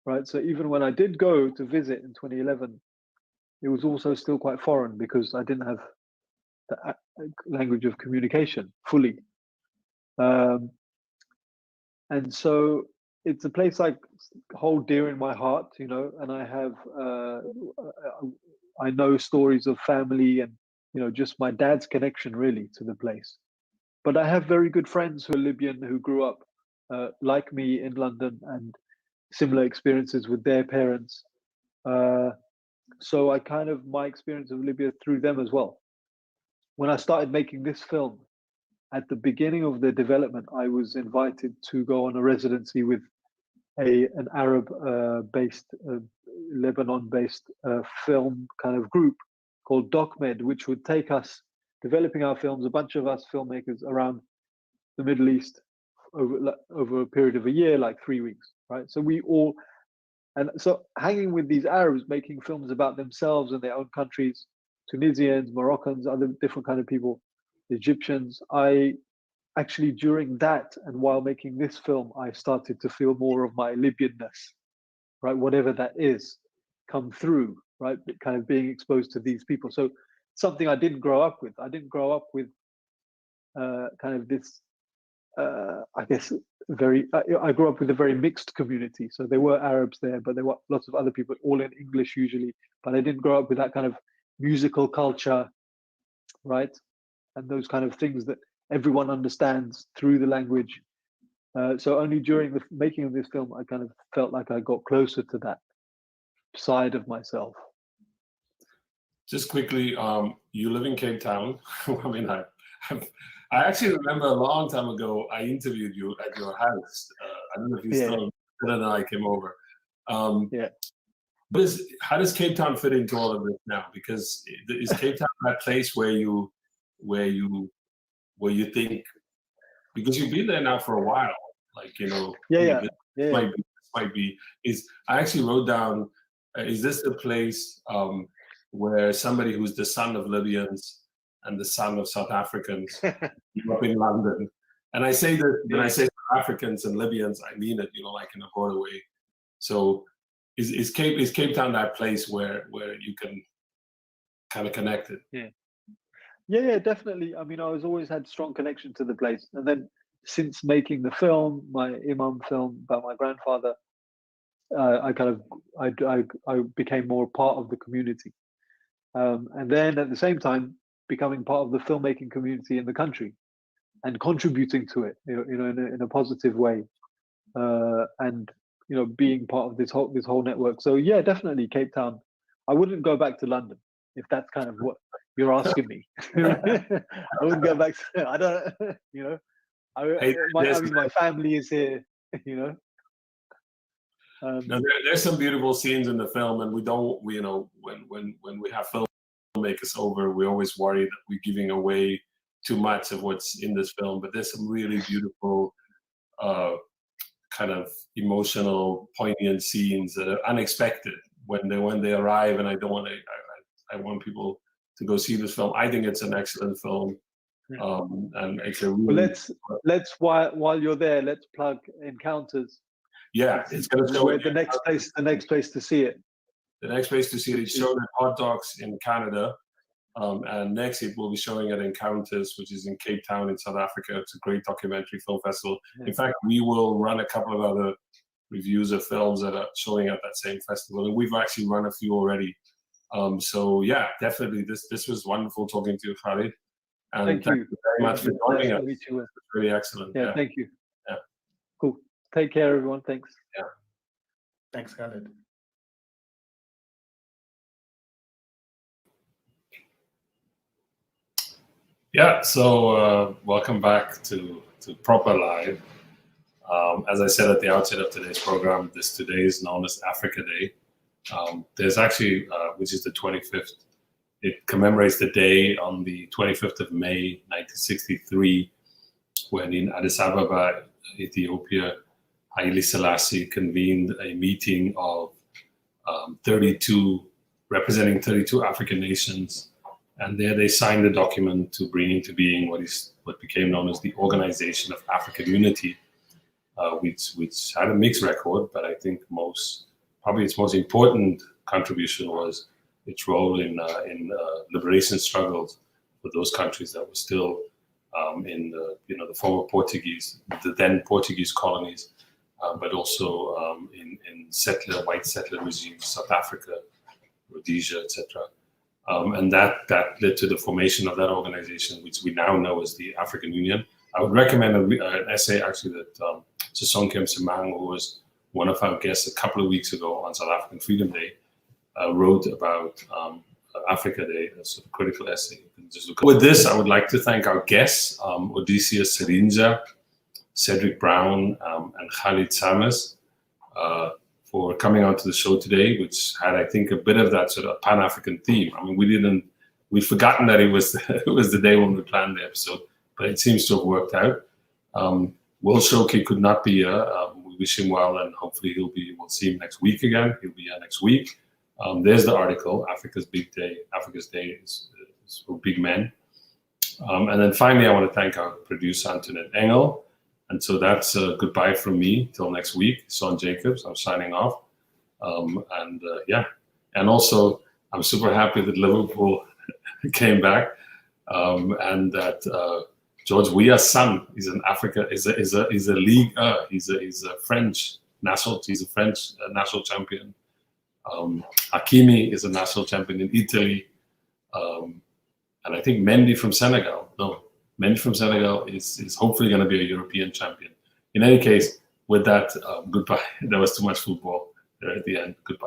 right? So even when I did go to visit in 2011, it was also still quite foreign because I didn't have the language of communication fully. And so it's a place I hold dear in my heart, and I have, I know stories of family and, just my dad's connection really to the place. But I have very good friends who are Libyan who grew up like me in London and similar experiences with their parents. So I kind of, my experience of Libya through them as well. When I started making this film, at the beginning of the development, I was invited to go on a residency with an Arab-based, Lebanon-based film kind of group called DocMed, which would take us developing our films, a bunch of us filmmakers around the Middle East over a period of a year, like 3 weeks, right? So so hanging with these Arabs, making films about themselves and their own countries, Tunisians, Moroccans, other different kind of people, Egyptians. I actually, during that and while making this film, I started to feel more of my Libyanness, right? Whatever that is, come through, right? Kind of being exposed to these people. So something I didn't grow up with. I didn't grow up with kind of this, I guess, I grew up with a very mixed community. So there were Arabs there, but there were lots of other people, all in English usually. But I didn't grow up with that kind of musical culture, right? And those kind of things that everyone understands through the language. So only during the making of this film, I kind of felt like I got closer to that side of myself. Just quickly, you live in Cape Town. I mean, I actually remember a long time ago, I interviewed you at your house. I don't know if you still, and I came over. But how does Cape Town fit into all of this now? Because is Cape Town that place where you think, because you've been there now for a while, like, you know, might be, is, I actually wrote down, is this the place where somebody who's the son of Libyans and the son of South Africans grew up in London? And I say that when I say South Africans and Libyans, I mean it, you know, like in a broader way. So is Cape Town that place where you can kind of connect it? Yeah, definitely. I mean, I was always had strong connection to the place, and then since making the film, my Imam film about my grandfather, I became more part of the community, and then at the same time becoming part of the filmmaking community in the country, and contributing to it, you know, in a positive way, and you know, being part of this whole network. So yeah, definitely Cape Town. I wouldn't go back to London if that's kind of what you're asking me. I wouldn't go back to, I don't, you know, I mean, my family is here, you know. Now, there's some beautiful scenes in the film, and we you know, when we have filmmakers over, we always worry that we're giving away too much of what's in this film. But there's some really beautiful, kind of emotional, poignant scenes that are unexpected when they arrive. And I want people to go see this film. I think it's an excellent film, and it's a really. Let's while you're there, let's plug Encounters. Yeah, it's going to show the next place to see it. The next place to see it is shown at Hot Docs in Canada, and next it will be showing at Encounters, which is in Cape Town in South Africa. It's a great documentary film festival. In fact, we will run a couple of other reviews of films that are showing at that same festival, and we've actually run a few already. So yeah, definitely, this was wonderful talking to you, Khalid. And thank you very much for joining us. It's really excellent. Yeah, thank you. Yeah. Cool. Take care, everyone. Thanks. Yeah. Thanks, Khalid. Yeah, so welcome back to Proper Live. As I said at the outset of today's program, today is known as Africa Day. There's actually, which is the 25th, it commemorates the day on the 25th of May, 1963, when in Addis Ababa, Ethiopia, Haile Selassie convened a meeting of 32, representing 32 African nations. And there they signed a document to bring into being what became known as the Organization of African Unity, which had a mixed record, but I think probably its most important contribution was its role in liberation struggles for those countries that were still in the former Portuguese, the then Portuguese colonies, but also in white settler regimes, South Africa, Rhodesia, etc. And that led to the formation of that organization, which we now know as the African Union. I would recommend an essay actually that Sisonke Msimang, who was one of our guests a couple of weeks ago on South African Freedom Day, wrote about Africa Day. It's a critical essay. With this, I would like to thank our guests, Odysseus Shirindza, Cedric Brown, and Khalid Shamis, for coming onto the show today, which had, I think, a bit of that sort of Pan-African theme. I mean, we'd forgotten that it was the day when we planned the episode, but it seems to have worked out. Will Shoki could not be here. We wish him well, and hopefully we'll see him next week again. He'll be here next week. There's the article, Africa's Big Day. Africa's Day is for big men. And then finally, I want to thank our producer, Antoinette Engel. And so that's goodbye from me till next week. Son Jacobs, I'm signing off. And also I'm super happy that Liverpool came back, and that George Weah's son is in Africa. Is a league. He's a French national. He's a French national champion. Hakimi is a national champion in Italy, and I think Mendy from Senegal. Mendy from Senegal is hopefully going to be a European champion. In any case, with that, goodbye. There was too much football there at the end. Goodbye.